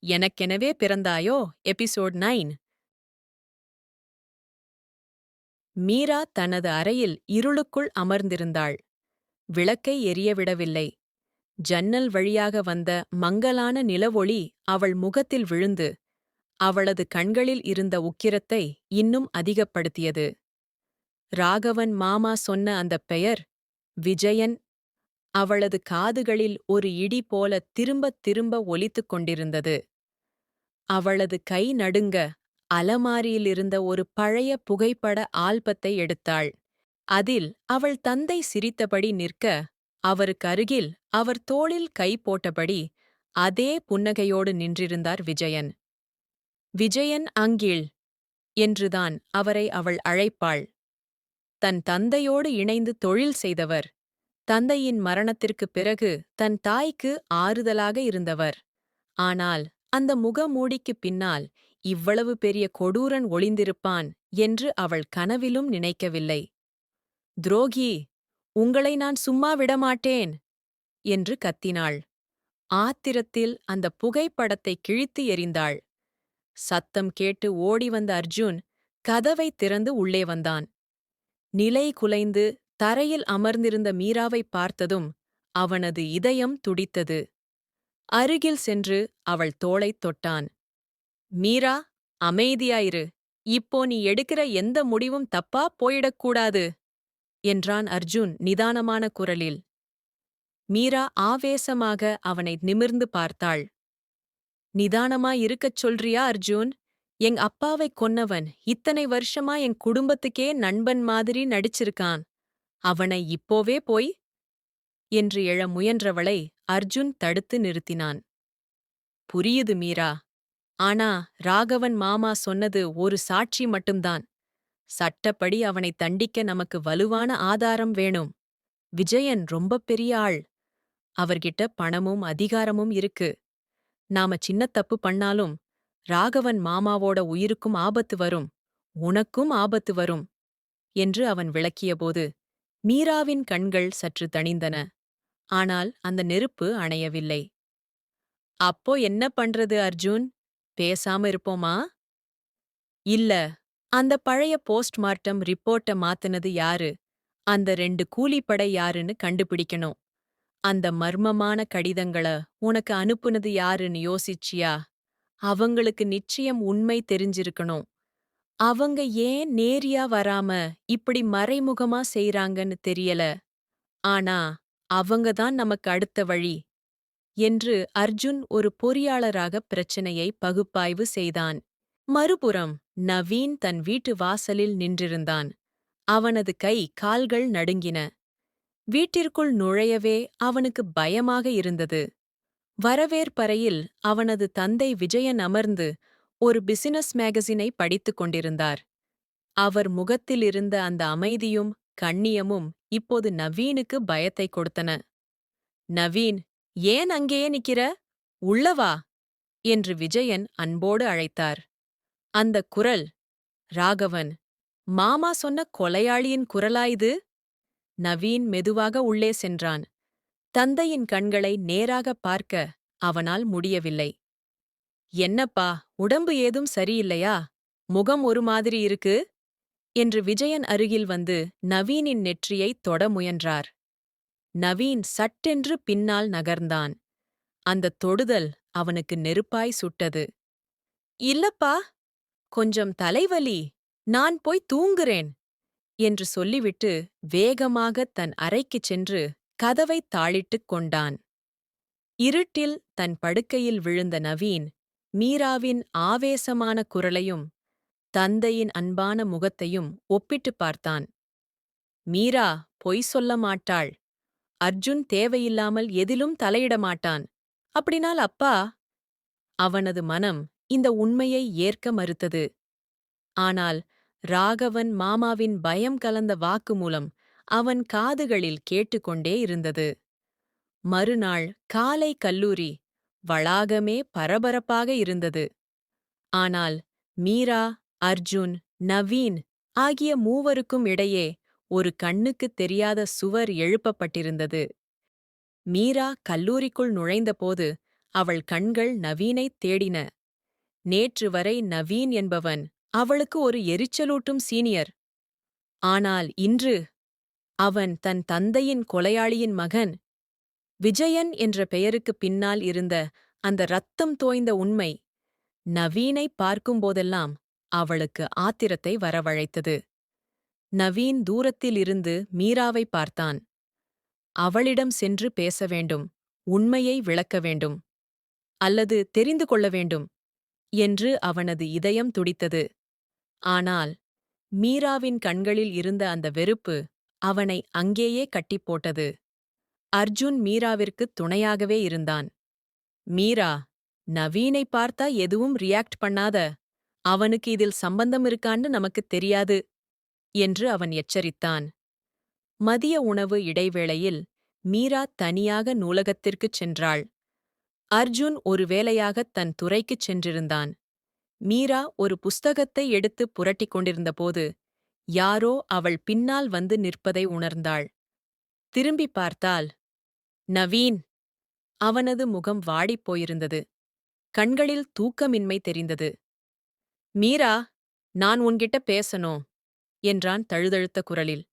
எனக்கெனவே பிறந்தாயோ episode 9. Meera தனது அறையில் இருளுக்குள் அமர்ந்திருந்தாள். விளக்கை எரியவிடவில்லை. ஜன்னல் வழியாக வந்த மங்கலான நிலவொளி அவள் முகத்தில் விழுந்து, அவளது கண்களில் இருந்த உக்கிரத்தை இன்னும் அதிகப்படுத்தியது. ராகவன் மாமா சொன்ன அந்தப் பெயர், விஜயன், அவளது காதுகளில் ஒரு இடி போல திரும்பத் திரும்ப ஒலித்துக் கொண்டிருந்தது. அவளது கை நடுங்க, அலமாரியிலிருந்த ஒரு பழைய புகைப்பட ஆல்பத்தை எடுத்தாள். அதில் அவள் தந்தை சிரித்தபடி நிற்க, அவருக்கருகில் அவர் தோளில் கை போட்டபடி அதே புன்னகையோடு நின்றிருந்தார் விஜயன். விஜயன் அங்கிள் என்றுதான் அவரை அவள் அழைப்பாள். தன் தந்தையோடு இணைந்து தொழில் செய்தவர், தந்தையின் மரணத்திற்குப் பிறகு தன் தாய்க்கு ஆறுதலாக இருந்தவர். ஆனால் அந்த முகமூடிக்குப் பின்னால் இவ்வளவு பெரிய கொடூரன் ஒளிந்திருப்பான் என்று அவள் கனவிலும் நினைக்கவில்லை. துரோகி, உங்களை நான் சும்மா விடமாட்டேன் என்று கத்தினாள். ஆத்திரத்தில் அந்த புகைப்படத்தை கிழித்து எறிந்தாள். சத்தம் கேட்டு ஓடிவந்த அர்ஜுன் கதவைத் திறந்து உள்ளே வந்தான். நிலை குலைந்து தரையில் அமர்ந்திருந்த மீராவைப் பார்த்ததும் அவனது இதயம் துடித்தது. அருகில் சென்று அவள் தோளைத் தொட்டான். மீரா, அமைதியாயிரு. இப்போ நீ எடுக்கிற எந்த முடிவும் தப்பா போயிடக்கூடாது என்றான் அர்ஜுன் நிதானமான குரலில். மீரா ஆவேசமாக அவனை நிமிர்ந்து பார்த்தாள். நிதானமாயிருக்கச் சொல்றியா அர்ஜுன்? எங் அப்பாவைக் கொன்னவன் இத்தனை வருஷமா என் குடும்பத்துக்கே நண்பன் மாதிரி நடிச்சிருக்கான். அவனை இப்போவே போய் என்று எழ முயன்றவளை அர்ஜுன் தடுத்து நிறுத்தினான். புரியுது மீரா. ஆனா ராகவன் மாமா சொன்னது ஒரு சாட்சி மட்டும்தான். சட்டப்படி அவனை தண்டிக்க நமக்கு வலுவான ஆதாரம் வேணும். விஜயன் ரொம்பப் பெரிய ஆள். அவர்கிட்ட பணமும் அதிகாரமும் இருக்கு. நாம சின்னத் தப்பு பண்ணாலும் ராகவன் மாமாவோட உயிருக்கும் ஆபத்து வரும், உனக்கும் ஆபத்து வரும் என்று அவன் விளக்கியபோது மீராவின் கண்கள் சற்று தணிந்தன. ஆனால் அந்த நெருப்பு அணையவில்லை. அப்போ என்ன பண்றது அர்ஜுன்? பேசாம இருப்போமா? இல்ல, அந்த பழைய போஸ்ட்மார்ட்டம் ரிப்போர்ட்ட மாத்துனது யாரு, அந்த 2 கூலிப்படை யாருன்னு கண்டுபிடிக்கணும். அந்த மர்மமான கடிதங்கள உனக்கு அனுப்புனது யாருன்னு யோசிச்சியா? அவங்களுக்கு நிச்சயம் உண்மை தெரிஞ்சிருக்கணும். அவங்க ஏன் நேரியா வராம இப்படி மறைமுகமா செய்றாங்கன்னு தெரியல. ஆனா அவங்க தான் நமக்கு அடுத்த வழி என்று அர்ஜுன் ஒரு பொறியாளராக பிரச்சனையை பகுப்பாய்வு செய்தான். மறுபுறம் நவீன் தன் வீட்டு வாசலில் நின்றிருந்தான். அவனது கை கால்கள் நடுங்கின. வீட்டிற்குள் நுழையவே அவனுக்கு பயமாக இருந்தது. வரவேற்பறையில் அவனது தந்தை விஜயன் அமர்ந்து ஒரு பிசினஸ் மேகசினை படித்துக் கொண்டிருந்தார். அவர் முகத்திலிருந்த அந்த அமைதியும் கண்ணியமும் இப்போது நவீனுக்கு பயத்தைக் கொடுத்தன. நவீன், ஏன் அங்கேயே நிக்கிற? உள்ள வா என்று விஜயன் அன்போடு அழைத்தார். அந்தக் குரல், ராகவன், மாமா சொன்ன கொலையாளியின் குரலா இது? நவீன் மெதுவாக உள்ளே சென்றான். தந்தையின் கண்களை நேராகப் பார்க்க அவனால் முடியவில்லை. என்னப்பா, உடம்பு ஏதும் சரியில்லையா? முகம் ஒரு மாதிரி இருக்கு என்று விஜயன் அருகில் வந்து நவீனின் நெற்றியைத் தொட முயன்றார். நவீன் சட்டென்று பின்னால் நகர்ந்தான். அந்தத் தொடுதல் அவனுக்கு நெருப்பாய் சுட்டது. இல்லப்பா, கொஞ்சம் தலைவலி, நான் போய் தூங்குறேன் என்று சொல்லிவிட்டு வேகமாகத் தன் அறைக்குச் சென்று கதவைத் தாளிட்டுக் கொண்டான். இருட்டில் தன் படுக்கையில் விழுந்த நவீன் மீராவின் ஆவேசமான குரலையும் தந்தையின் அன்பான முகத்தையும் ஒப்பிட்டுப் பார்த்தான். மீரா பொய் சொல்ல மாட்டாள். அர்ஜுன் தேவையில்லாமல் எதிலும் தலையிட மாட்டான். அப்படினால் அப்பா? அவனது மனம் இந்த உண்மையை ஏற்க மறுத்தது. ஆனால் ராகவன் மாமாவின் பயம் கலந்த வாக்குமூலம் அவன் காதுகளில் கேட்டுக்கொண்டே இருந்தது. மறுநாள் காலை கல்லூரி வளாகமே பரபரப்பாக இருந்தது. ஆனால் மீரா, அர்ஜுன், நவீன் ஆகிய மூவருக்கும் இடையே ஒரு கண்ணுக்குத் தெரியாத சுவர் எழுப்பப்பட்டிருந்தது. மீரா கல்லூரிக்குள் நுழைந்தபோது அவள் கண்கள் நவீனைத் தேடின. நேற்று வரை நவீன் என்பவன் அவளுக்கு ஒரு எரிச்சலூட்டும் சீனியர். ஆனால் இன்று அவன் தன் தந்தையின் கொலையாளியின் மகன். விஜயன் என்ற பெயருக்குப் பின்னால் இருந்த அந்த ரத்தம் தோய்ந்த உண்மை நவீனை பார்க்கும்போதெல்லாம் அவளுக்கு ஆத்திரத்தை வரவழைத்தது. நவீன் தூரத்தில் இருந்து மீராவை பார்த்தான். அவளிடம் சென்று பேச வேண்டும், உண்மையை விளக்க வேண்டும், அல்லது தெரிந்து கொள்ள வேண்டும் என்று அவனது இதயம் துடித்தது. ஆனால் மீராவின் கண்களில் இருந்த அந்த வெறுப்பு அவனை அங்கேயே கட்டிப்போட்டது. அர்ஜுன் மீராவிற்குத் துணையாகவே இருந்தான். மீரா, நவீனை பார்த்தா எதுவும் ரியாக்ட் பண்ணாத. அவனுக்கு இதில் சம்பந்தம் இருக்கான்னு நமக்குத் தெரியாது என்று அவன் எச்சரித்தான். மதிய உணவு இடைவேளையில் மீரா தனியாக நூலகத்திற்குச் சென்றாள். அர்ஜுன் ஒரு வேலையாகத் தன் துறைக்குச் சென்றிருந்தான். மீரா ஒரு புஸ்தகத்தை எடுத்துப் புரட்டிக் கொண்டிருந்தபோது யாரோ அவள் பின்னால் வந்து நிற்பதை உணர்ந்தாள். திரும்பிப் பார்த்தாள். நவீன்! அவனது முகம் வாடிப் போயிருந்தது. கண்களில் தூக்கமின்மை தெரிந்தது. மீரா, நான் உன்கிட்ட பேசணும் என்றான் தழுதழுத்த குரலில்.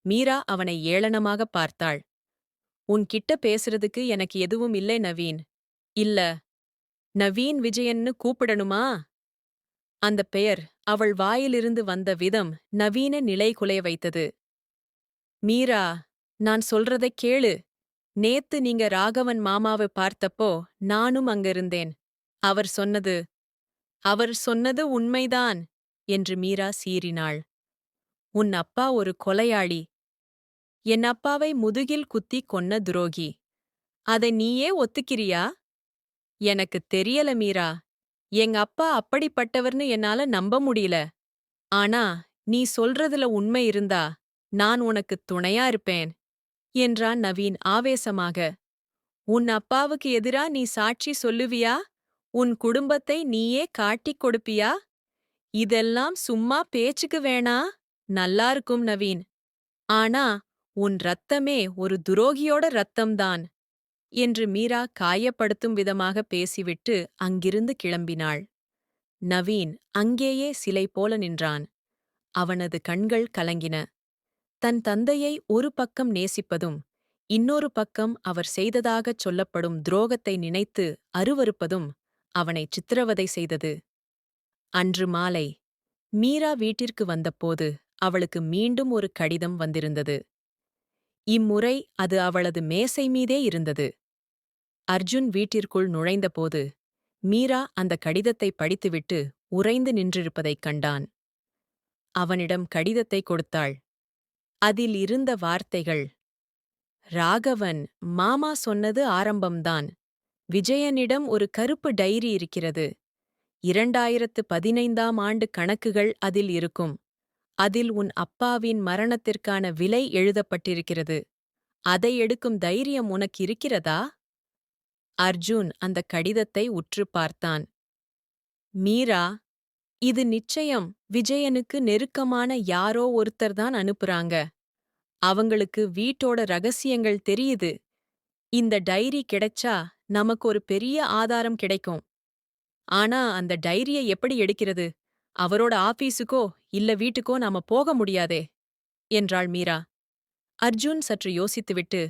மீரா அவனை ஏளனமாகப் பார்த்தாள். உன்கிட்ட பேசுறதுக்கு எனக்கு எதுவும் இல்லை நவீன். இல்ல. நவீன் விஜயன்னு கூப்பிடணுமா? அந்தப் பெயர் அவள் வாயிலிருந்து வந்த விதம் நவீன நிலைகுலைய வைத்தது. மீரா, நான் சொல்றதைக் கேளு. நேத்து நீங்க ராகவன் மாமாவை பார்த்தப்போ நானும் அங்கிருந்தேன். அவர் சொன்னது உண்மைதான் என்று மீரா சீறினாள். உன் அப்பா ஒரு கொலையாளி. என் அப்பாவை முதுகில் குத்திக் கொன்ன துரோகி. அதை நீயே ஒத்துக்கிறியா? எனக்குத் தெரியல மீரா. எங்க அப்பா அப்படிப்பட்டவர்னு என்னால நம்ப முடியல. ஆனா நீ சொல்றதுல உண்மை இருந்தா நான் உனக்குத் துணையா இருப்பேன் என்றான் நவீன் ஆவேசமாக. உன் அப்பாவுக்கு எதிரா நீ சாட்சி சொல்லுவியா? உன் குடும்பத்தை நீயே காட்டிக் கொடுப்பியா? இதெல்லாம் சும்மா பேச்சுக்கு வேணா? நல்லா இருக்கும் நவீன். ஆனா உன் ரத்தமே ஒரு துரோகியோட ரத்தம்தான் என்று மீரா காயப்படுத்தும் விதமாக பேசிவிட்டு அங்கிருந்து கிளம்பினாள். நவீன் அங்கேயே சிலை போல நின்றான். அவனது கண்கள் கலங்கின. தன் தந்தையை ஒரு பக்கம் நேசிப்பதும் இன்னொரு பக்கம் அவர் செய்ததாகச் சொல்லப்படும் துரோகத்தை நினைத்து அருவருப்பதும் அவனை சித்திரவதை செய்தது. அன்று மாலை மீரா வீட்டிற்கு வந்தபோது அவளுக்கு மீண்டும் ஒரு கடிதம் வந்திருந்தது. இம்முறை அது அவளது மேசை மீதே இருந்தது. அர்ஜுன் வீட்டிற்குள் நுழைந்தபோது மீரா அந்த கடிதத்தை படித்துவிட்டு உறைந்து நின்றிருப்பதைக் கண்டான். அவனிடம் கடிதத்தை கொடுத்தாள். அதில் இருந்த வார்த்தைகள்: ராகவன், மாமா சொன்னது ஆரம்பம்தான். விஜயனிடம் ஒரு கருப்பு டைரி இருக்கிறது. 2015ஆம் ஆண்டு கணக்குகள் அதில் இருக்கும். அதில் உன் அப்பாவின் மரணத்திற்கான விலை எழுதப்பட்டிருக்கிறது. அதை எடுக்கும் தைரியம் உனக்கு இருக்கிறதா? அர்ஜுன் அந்த கடிதத்தை உற்றுப் பார்த்தான். மீரா, இது நிச்சயம் விஜயனுக்கு நெருக்கமான யாரோ ஒருத்தர்தான் அனுப்புறாங்க. அவங்களுக்கு வீட்டோட ரகசியங்கள் தெரியுது. இந்த டைரி கிடைச்சா நமக்கு ஒரு பெரிய ஆதாரம் கிடைக்கும். ஆனா அந்த டைரிய எப்படி எடுக்கிறது? அவரோட ஆபீஸுக்கோ இல்ல வீட்டுக்கோ நாம போக முடியாதே என்றாள் மீரா. அர்ஜுன் சற்று யோசித்துவிட்டு,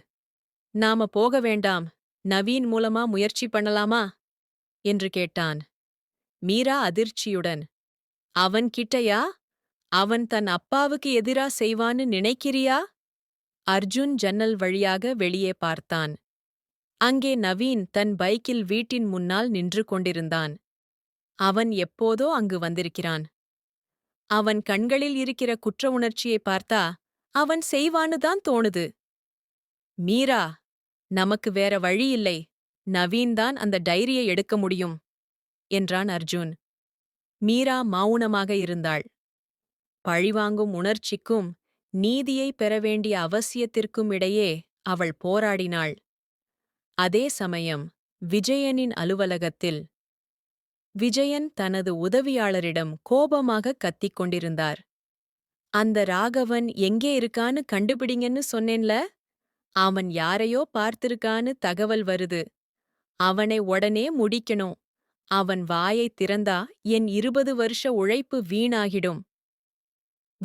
நாம போக வேண்டாம், நவீன் மூலமா முயற்சி பண்ணலாமா என்று கேட்டான். மீரா அதிர்ச்சியுடன், அவன் கிட்டயா? அவன் தன் அப்பாவுக்கு எதிரா செய்வான்னு நினைக்கிறியா? அர்ஜுன் ஜன்னல் வழியாக வெளியே பார்த்தான். அங்கே நவீன் தன் பைக்கில் வீட்டின் முன்னால் நின்று கொண்டிருந்தான். அவன் எப்போதோ அங்கு வந்திருக்கிறான். அவன் கண்களில் இருக்கிற குற்ற உணர்ச்சியை பார்த்தா அவன் செய்வான்னுதான் தோணுது. மீரா, நமக்கு வேற வழியில்லை. நவீன்தான் அந்த டைரியை எடுக்க முடியும் என்றான் அர்ஜுன். மீரா மௌனமாக இருந்தாள். பழிவாங்கும் உணர்ச்சிக்கும் நீதியை பெற வேண்டிய அவசியத்திற்கும் இடையே அவள் போராடினாள். அதே சமயம் விஜயனின் அலுவலகத்தில் விஜயன் தனது உதவியாளரிடம் கோபமாக கத்திக் கொண்டிருந்தார். அந்த ராகவன் எங்கே இருக்கான்னு கண்டுபிடிங்கன்னு சொன்னேன்ல. அவன் யாரையோ பார்த்திருக்கான்னு தகவல் வருது. அவனை உடனே முடிக்கணும். அவன் வாயைத் திறந்தா என் 20 வருஷ உழைப்பு வீணாகிடும்.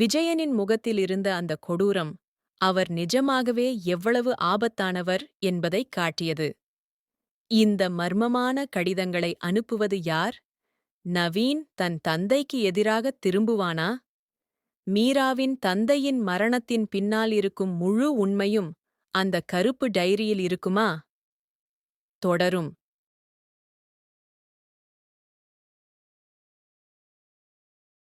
விஜயனின் முகத்தில் இருந்த அந்த கொடூரம் அவர் நிஜமாகவே எவ்வளவு ஆபத்தானவர் என்பதைக் காட்டியது. இந்த மர்மமான கடிதங்களை அனுப்புவது யார்? நவீன் தன் தந்தைக்கு எதிராக திரும்புவானா? மீராவின் தந்தையின் மரணத்தின் பின்னால் இருக்கும் முழு உண்மையும் அந்த கருப்பு டைரியில் இருக்குமா? தொடரும்.